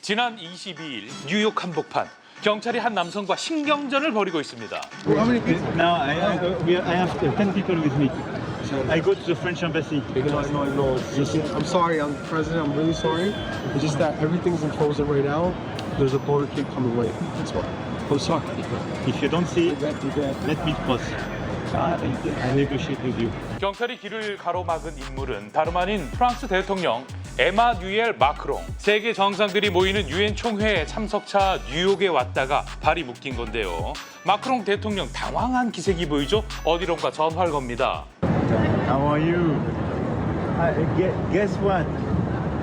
지난 22일 뉴욕 한복판 경찰이 한 남성과 신경전을 벌이고 있습니다. How many people? Now I have 10 people with me. I go to the French embassy. No. I'm sorry, I'm president. I'm really sorry. It's just that everything's in closing right now. There's a border keep coming right. That's why. I'm sorry. If you don't see it, let me cross. I negotiate with you. 경찰이 길을 가로막은 인물은 다름 아닌 프랑스 대통령 에마뉘엘 마크롱. 세계 정상들이 모이는 유엔 총회에 참석차 뉴욕에 왔다가 발이 묶인 건데요. 마크롱 대통령 당황한 기색이 보이죠? 어디론가 전화를 겁니다. How are you? Guess what?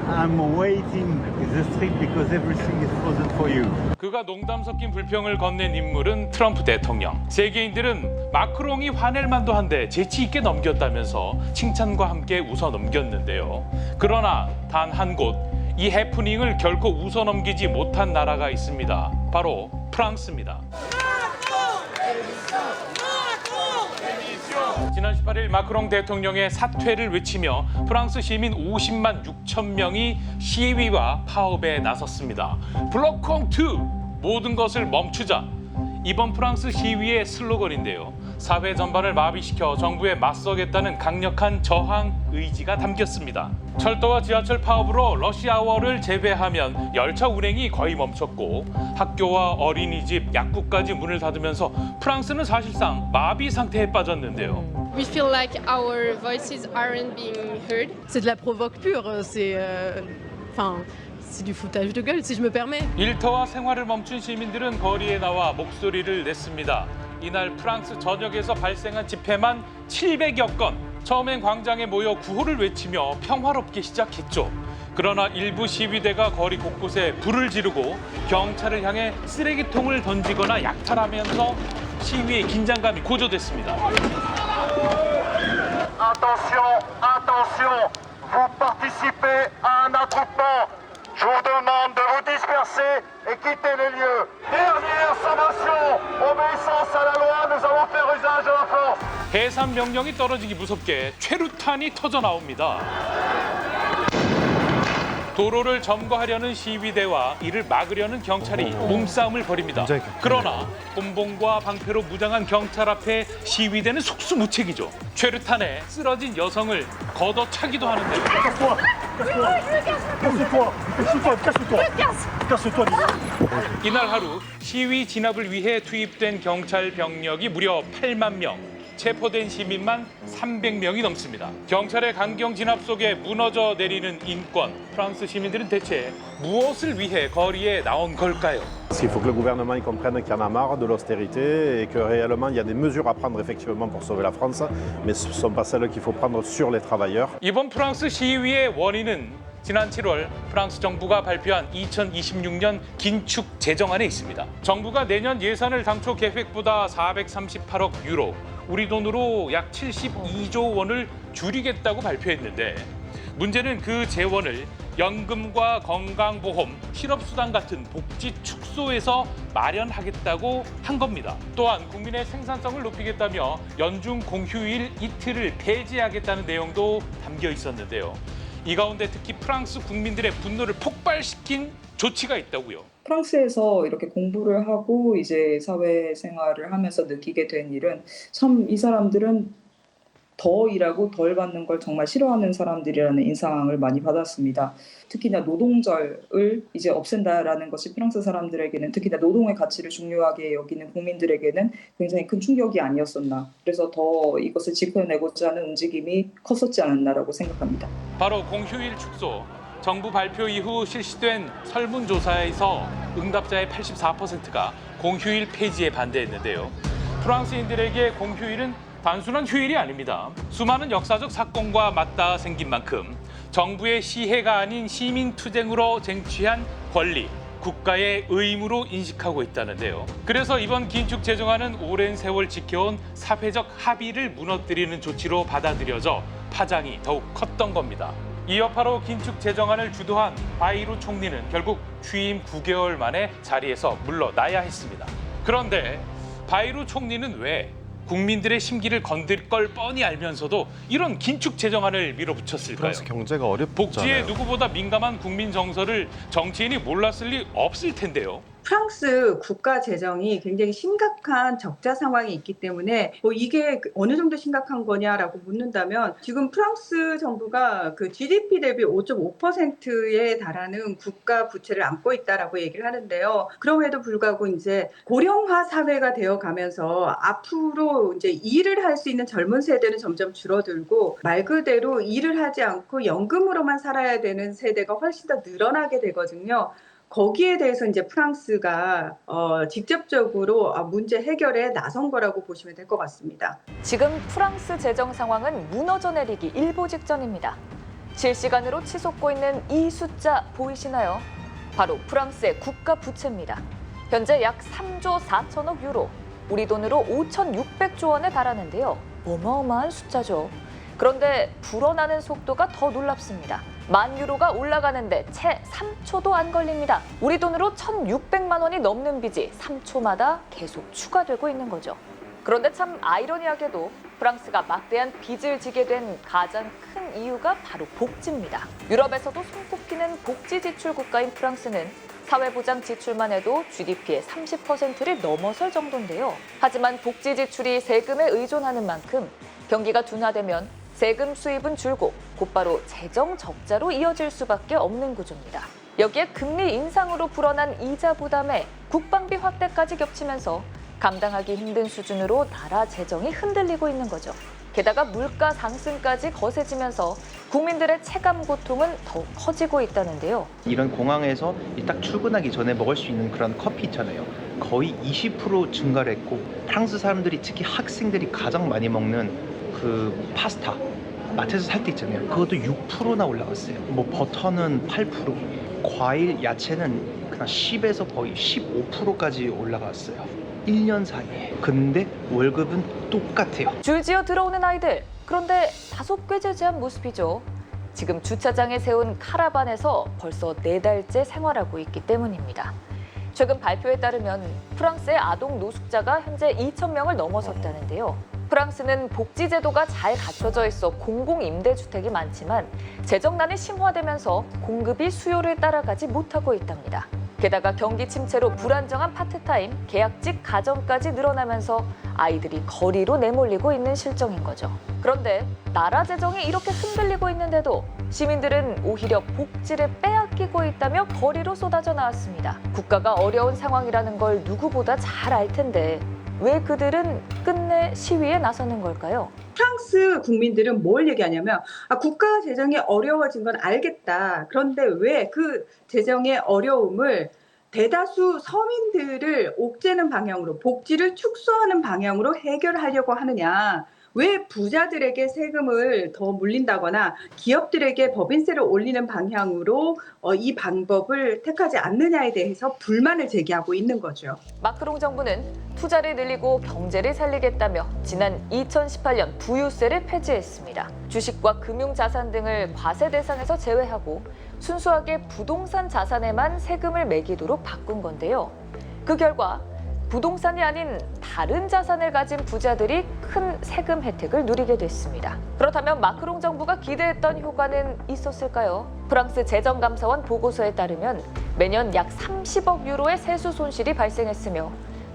I'm waiting in the street because everything is frozen for you. 그가 농담 섞인 불평을 건넨 인물은 트럼프 대통령. 세계인들은 마크롱이 화낼 만도 한데 재치 있게 넘겼다면서 칭찬과 함께 웃어 넘겼는데요. 그러나 단 한 곳, 이 해프닝을 결코 웃어 넘기지 못한 나라가 있습니다. 바로 프랑스입니다. 지난 18일 마크롱 대통령의 사퇴를 외치며 프랑스 시민 50만 6천 명이 시위와 파업에 나섰습니다. 블로콩2 모든 것을 멈추자. 이번 프랑스 시위의 슬로건인데요. 사회 전반을 마비시켜 정부에 맞서겠다는 강력한 저항 의지가 담겼습니다. 철도와 지하철 파업으로 러시아워를 제외하면 열차 운행이 거의 멈췄고 학교와 어린이집, 약국까지 문을 닫으면서 프랑스는 사실상 마비 상태에 빠졌는데요. We feel like our voices aren't being heard. C'est de la provoque pure, c'est du foutage de gueule, si je me permets. 일터와 생활을 멈춘 시민들은 거리에 나와 목소리를 냈습니다. 이날 프랑스 전역에서 발생한 집회만 700여 건. 처음엔 광장에 모여 구호를 외치며 평화롭게 시작했죠. 그러나 일부 시위대가 거리 곳곳에 불을 지르고 경찰을 향해 쓰레기통을 던지거나 약탈하면서 시위의 긴장감이 고조됐습니다. Attention, vous participez à un attroupement. Je vous demande de vous disperser et quitter les lieux. Dernière sommation, obéissance à la loi, nous allons faire usage de la force. 해산 명령이 떨어지기 무섭게 최루탄이 터져 나옵니다. 도로를 점거하려는 시위대와 이를 막으려는 경찰이 몸싸움을 벌입니다. 그러나 곤봉과 방패로 무장한 경찰 앞에 시위대는 속수무책이죠. 최루탄에 쓰러진 여성을 걷어차기도 하는데요. 이날 하루 시위 진압을 위해 투입된 경찰 병력이 무려 8만 명. 체포된 시민만 300명이 넘습니다. 경찰의 강경 진압 속에 무너져 내리는 인권. 프랑스 시민들은 대체 무엇을 위해 거리에 나온 걸까요? Il faut que le gouvernement y comprenne qu'il y en a marre de l'austérité et que réellement il y a des mesures à prendre effectivement pour sauver la France, mais ce ne sont pas celles qu'il faut prendre sur les travailleurs. 이번 프랑스 시위의 원인은 지난 7월 프랑스 정부가 발표한 2026년 긴축 재정안에 있습니다. 정부가 내년 예산을 당초 계획보다 438억 유로, 우리 돈으로 약 72조 원을 줄이겠다고 발표했는데 문제는 그 재원을 연금과 건강보험, 실업수당 같은 복지 축소에서 마련하겠다고 한 겁니다. 또한 국민의 생산성을 높이겠다며 연중 공휴일 이틀을 폐지하겠다는 내용도 담겨 있었는데요. 이 가운데 특히 프랑스 국민들의 분노를 폭발시킨 조치가 있다고요. 프랑스에서 이렇게 공부를 하고 이제 사회생활을 하면서 느끼게 된 일은 참 이 사람들은 더 일하고 덜 받는 걸 정말 싫어하는 사람들이라는 인상을 많이 받았습니다. 특히나 노동절을 이제 없앤다라는 것이 프랑스 사람들에게는 특히나 노동의 가치를 중요하게 여기는 국민들에게는 굉장히 큰 충격이 아니었었나. 그래서 더 이것을 지켜내고자 하는 움직임이 컸었지 않았나라고 생각합니다. 바로 공휴일 축소. 정부 발표 이후 실시된 설문조사에서 응답자의 84%가 공휴일 폐지에 반대했는데요. 프랑스인들에게 공휴일은 단순한 휴일이 아닙니다. 수많은 역사적 사건과 맞닿아 생긴 만큼 정부의 시혜가 아닌 시민투쟁으로 쟁취한 권리, 국가의 의무로 인식하고 있다는데요. 그래서 이번 긴축 재정안은 오랜 세월 지켜온 사회적 합의를 무너뜨리는 조치로 받아들여져 파장이 더욱 컸던 겁니다. 이 여파로 긴축 재정안을 주도한 바이루 총리는 결국 취임 9개월 만에 자리에서 물러나야 했습니다. 그런데 바이루 총리는 왜 국민들의 심기를 건들 걸 뻔히 알면서도 이런 긴축 재정안을 밀어붙였을까요? 프랑스 경제가 어렵잖아요. 복지에 누구보다 민감한 국민 정서를 정치인이 몰랐을 리 없을 텐데요. 프랑스 국가 재정이 굉장히 심각한 적자 상황이 있기 때문에 이게 어느 정도 심각한 거냐라고 묻는다면 지금 프랑스 정부가 그 GDP 대비 5.5%에 달하는 국가 부채를 안고 있다라고 얘기를 하는데요. 그럼에도 불구하고 이제 고령화 사회가 되어 가면서 앞으로 이제 일을 할 수 있는 젊은 세대는 점점 줄어들고 말 그대로 일을 하지 않고 연금으로만 살아야 되는 세대가 훨씬 더 늘어나게 되거든요. 거기에 대해서 이제 프랑스가 직접적으로 문제 해결에 나선 거라고 보시면 될 것 같습니다. 지금 프랑스 재정 상황은 무너져 내리기 일보 직전입니다. 실시간으로 치솟고 있는 이 숫자 보이시나요? 바로 프랑스의 국가 부채입니다. 현재 약 3조 4천억 유로, 우리 돈으로 5,600조 원에 달하는데요. 어마어마한 숫자죠. 그런데 불어나는 속도가 더 놀랍습니다. 10,000유로가 올라가는데 채 3초도 안 걸립니다. 우리 돈으로 1,600만 원이 넘는 빚이 3초마다 계속 추가되고 있는 거죠. 그런데 참 아이러니하게도 프랑스가 막대한 빚을 지게 된 가장 큰 이유가 바로 복지입니다. 유럽에서도 손꼽히는 복지 지출 국가인 프랑스는 사회보장 지출만 해도 GDP의 30%를 넘어설 정도인데요. 하지만 복지 지출이 세금에 의존하는 만큼 경기가 둔화되면 세금 수입은 줄고 곧바로 재정 적자로 이어질 수밖에 없는 구조입니다. 여기에 금리 인상으로 불어난 이자 부담에 국방비 확대까지 겹치면서 감당하기 힘든 수준으로 나라 재정이 흔들리고 있는 거죠. 게다가 물가 상승까지 거세지면서 국민들의 체감 고통은 더 커지고 있다는데요. 이런 공항에서 딱 출근하기 전에 먹을 수 있는 그런 커피 있잖아요. 거의 20% 증가를 했고 프랑스 사람들이 특히 학생들이 가장 많이 먹는 그 파스타 마트에서 살 때 있잖아요. 그것도 6%나 올라갔어요. 뭐 버터는 8%, 과일, 야채는 그냥 10에서 거의 15%까지 올라갔어요. 1년 사이에. 근데 월급은 똑같아요. 줄지어 들어오는 아이들. 그런데 다소 꾀죄죄한 모습이죠. 지금 주차장에 세운 카라반에서 벌써 4달째 생활하고 있기 때문입니다. 최근 발표에 따르면 프랑스의 아동 노숙자가 현재 2,000명을 넘어섰다는데요. 프랑스는 복지 제도가 잘 갖춰져 있어 공공임대주택이 많지만 재정난이 심화되면서 공급이 수요를 따라가지 못하고 있답니다. 게다가 경기 침체로 불안정한 파트타임, 계약직 가정까지 늘어나면서 아이들이 거리로 내몰리고 있는 실정인 거죠. 그런데 나라 재정이 이렇게 흔들리고 있는데도 시민들은 오히려 복지를 빼앗기고 있다며 거리로 쏟아져 나왔습니다. 국가가 어려운 상황이라는 걸 누구보다 잘 알 텐데 왜 그들은 끝내 시위에 나서는 걸까요? 프랑스 국민들은 뭘 얘기하냐면 국가 재정이 어려워진 건 알겠다. 그런데 왜 그 재정의 어려움을 대다수 서민들을 옥죄는 방향으로 복지를 축소하는 방향으로 해결하려고 하느냐. 왜 부자들에게 세금을 더 물린다거나 기업들에게 법인세를 올리는 방향으로 이 방법을 택하지 않느냐에 대해서 불만을 제기하고 있는 거죠. 마크롱 정부는 투자를 늘리고 경제를 살리겠다며 지난 2018년 부유세를 폐지했습니다. 주식과 금융자산 등을 과세 대상에서 제외하고 순수하게 부동산 자산에만 세금을 매기도록 바꾼 건데요. 그 결과 부동산이 아닌 다른 자산을 가진 부자들이 큰 세금 혜택을 누리게 됐습니다. 그렇다면 마크롱 정부가 기대했던 효과는 있었을까요? 프랑스 재정감사원 보고서에 따르면 매년 약 30억 유로의 세수 손실이 발생했으며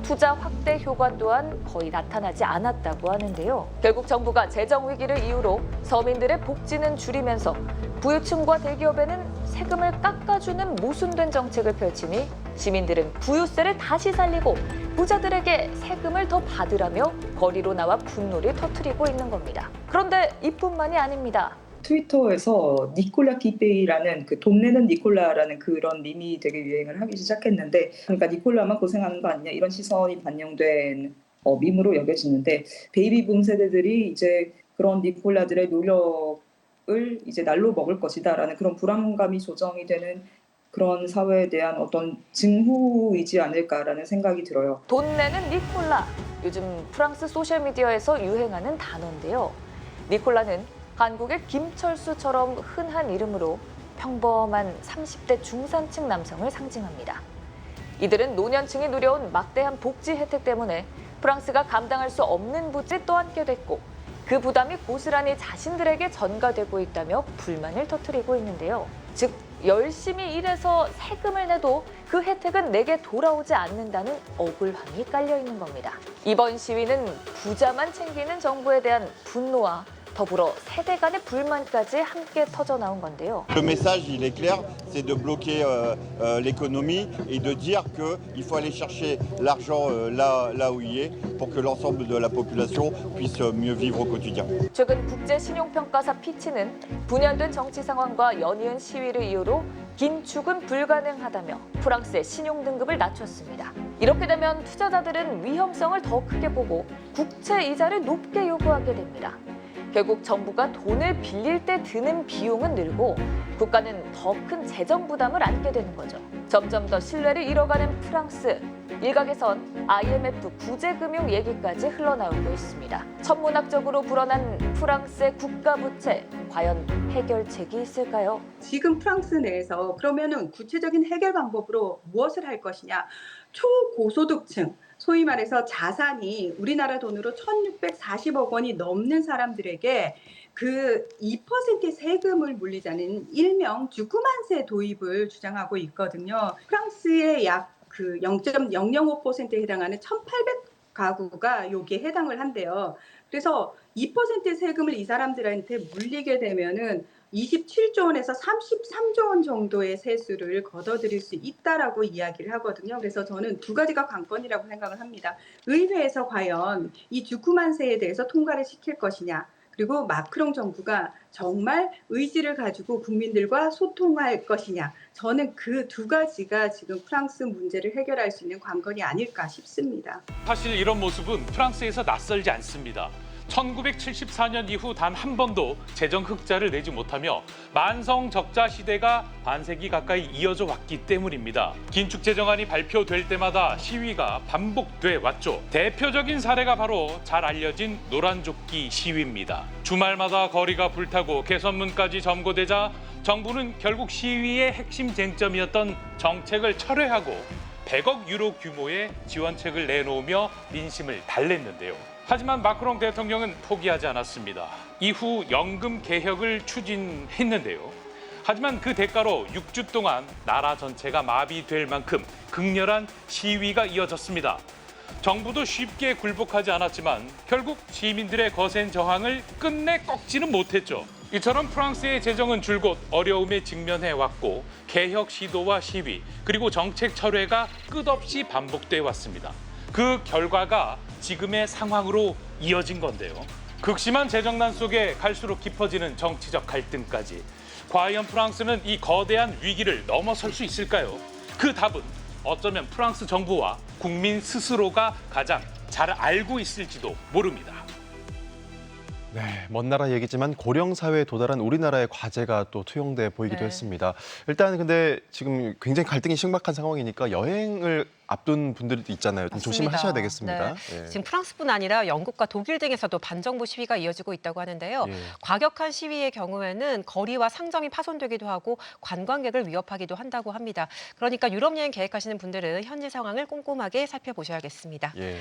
투자 확대 효과 또한 거의 나타나지 않았다고 하는데요. 결국 정부가 재정 위기를 이유로 서민들의 복지는 줄이면서 부유층과 대기업에는 세금을 깎아주는 모순된 정책을 펼치니 시민들은 부유세를 다시 살리고 부자들에게 세금을 더 받으라며 거리로 나와 분노를 터뜨리고 있는 겁니다. 그런데 이뿐만이 아닙니다. 트위터에서 니콜라 키페이라는 그 돈 내는 니콜라라는 그런 밈이 되게 유행을 하기 시작했는데, 그러니까 니콜라만 고생하는 거 아니냐 이런 시선이 반영된 밈으로 여겨지는데, 베이비붐 세대들이 이제 그런 니콜라들의 노력을 이제 날로 먹을 것이다라는 그런 불안감이 조정이 되는 그런 사회에 대한 어떤 징후이지 않을까라는 생각이 들어요. 돈 내는 니콜라. 요즘 프랑스 소셜미디어에서 유행하는 단어인데요. 니콜라는 한국의 김철수처럼 흔한 이름으로 평범한 30대 중산층 남성을 상징합니다. 이들은 노년층이 누려온 막대한 복지 혜택 때문에 프랑스가 감당할 수 없는 부채 떠안게 됐고 그 부담이 고스란히 자신들에게 전가되고 있다며 불만을 터뜨리고 있는데요. 즉 열심히 일해서 세금을 내도 그 혜택은 내게 돌아오지 않는다는 억울함이 깔려 있는 겁니다. 이번 시위는 부자만 챙기는 정부에 대한 분노와 더불어 세대 간의 불만까지 함께 터져 나온 건데요. Le message, il est clair, c'est de bloquer l'économie et de dire qu'il faut aller chercher l'argent là où il est pour que l'ensemble de la population puisse mieux vivre au quotidien. 최근 국제신용평가사 피치는 분열된 정치 상황과 연이은 시위를 이유로 긴축은 불가능하다며 프랑스의 신용 등급을 낮췄습니다. 이렇게 되면 투자자들은 위험성을 더 크게 보고 국채 이자를 높게 요구하게 됩니다. 결국 정부가 돈을 빌릴 때 드는 비용은 늘고 국가는 더 큰 재정 부담을 안게 되는 거죠. 점점 더 신뢰를 잃어가는 프랑스. 일각에선 IMF 구제금융 얘기까지 흘러나오고 있습니다. 천문학적으로 불어난 프랑스의 국가 부채. 과연 해결책이 있을까요? 지금 프랑스 내에서 그러면은 구체적인 해결 방법으로 무엇을 할 것이냐? 초고소득층, 소위 말해서 자산이 우리나라 돈으로 1,640억 원이 넘는 사람들에게 그 2% 세금을 물리자는 일명 주쿠만세 도입을 주장하고 있거든요. 프랑스의 약 그 0.005%에 해당하는 1,800가구가 여기에 해당을 한대요. 그래서 2% 세금을 이 사람들한테 물리게 되면은 27조 원에서 33조 원 정도의 세수를 걷어들일 수 있다라고 이야기를 하거든요. 그래서 저는 두 가지가 관건이라고 생각을 합니다. 의회에서 과연 이 주쿠만세에 대해서 통과를 시킬 것이냐. 그리고 마크롱 정부가 정말 의지를 가지고 국민들과 소통할 것이냐. 저는 그 두 가지가 지금 프랑스 문제를 해결할 수 있는 관건이 아닐까 싶습니다. 사실 이런 모습은 프랑스에서 낯설지 않습니다. 1974년 이후 단 한 번도 재정 흑자를 내지 못하며 만성 적자 시대가 반세기 가까이 이어져 왔기 때문입니다. 긴축 재정안이 발표될 때마다 시위가 반복돼 왔죠. 대표적인 사례가 바로 잘 알려진 노란조끼 시위입니다. 주말마다 거리가 불타고 개선문까지 점거되자 정부는 결국 시위의 핵심 쟁점이었던 정책을 철회하고 100억 유로 규모의 지원책을 내놓으며 민심을 달랬는데요. 하지만 마크롱 대통령은 포기하지 않았습니다. 이후 연금 개혁을 추진했는데요. 하지만 그 대가로 6주 동안 나라 전체가 마비될 만큼 극렬한 시위가 이어졌습니다. 정부도 쉽게 굴복하지 않았지만 결국 시민들의 거센 저항을 끝내 꺾지는 못했죠. 이처럼 프랑스의 재정은 줄곧 어려움에 직면해 왔고 개혁 시도와 시위 그리고 정책 철회가 끝없이 반복돼 왔습니다. 그 결과가 지금의 상황으로 이어진 건데요. 극심한 재정난 속에 갈수록 깊어지는 정치적 갈등까지. 과연 프랑스는 이 거대한 위기를 넘어설 수 있을까요? 그 답은 어쩌면 프랑스 정부와 국민 스스로가 가장 잘 알고 있을지도 모릅니다. 네, 먼 나라 얘기지만 고령 사회에 도달한 우리나라의 과제가 또 투영돼 보이기도 했습니다. 일단 근데 지금 굉장히 갈등이 심각한 상황이니까 여행을 앞둔 분들도 있잖아요. 좀 조심하셔야 되겠습니다. 네. 예. 지금 프랑스뿐 아니라 영국과 독일 등에서도 반정부 시위가 이어지고 있다고 하는데요. 예. 과격한 시위의 경우에는 거리와 상점이 파손되기도 하고 관광객을 위협하기도 한다고 합니다. 그러니까 유럽 여행 계획하시는 분들은 현지 상황을 꼼꼼하게 살펴보셔야겠습니다. 예.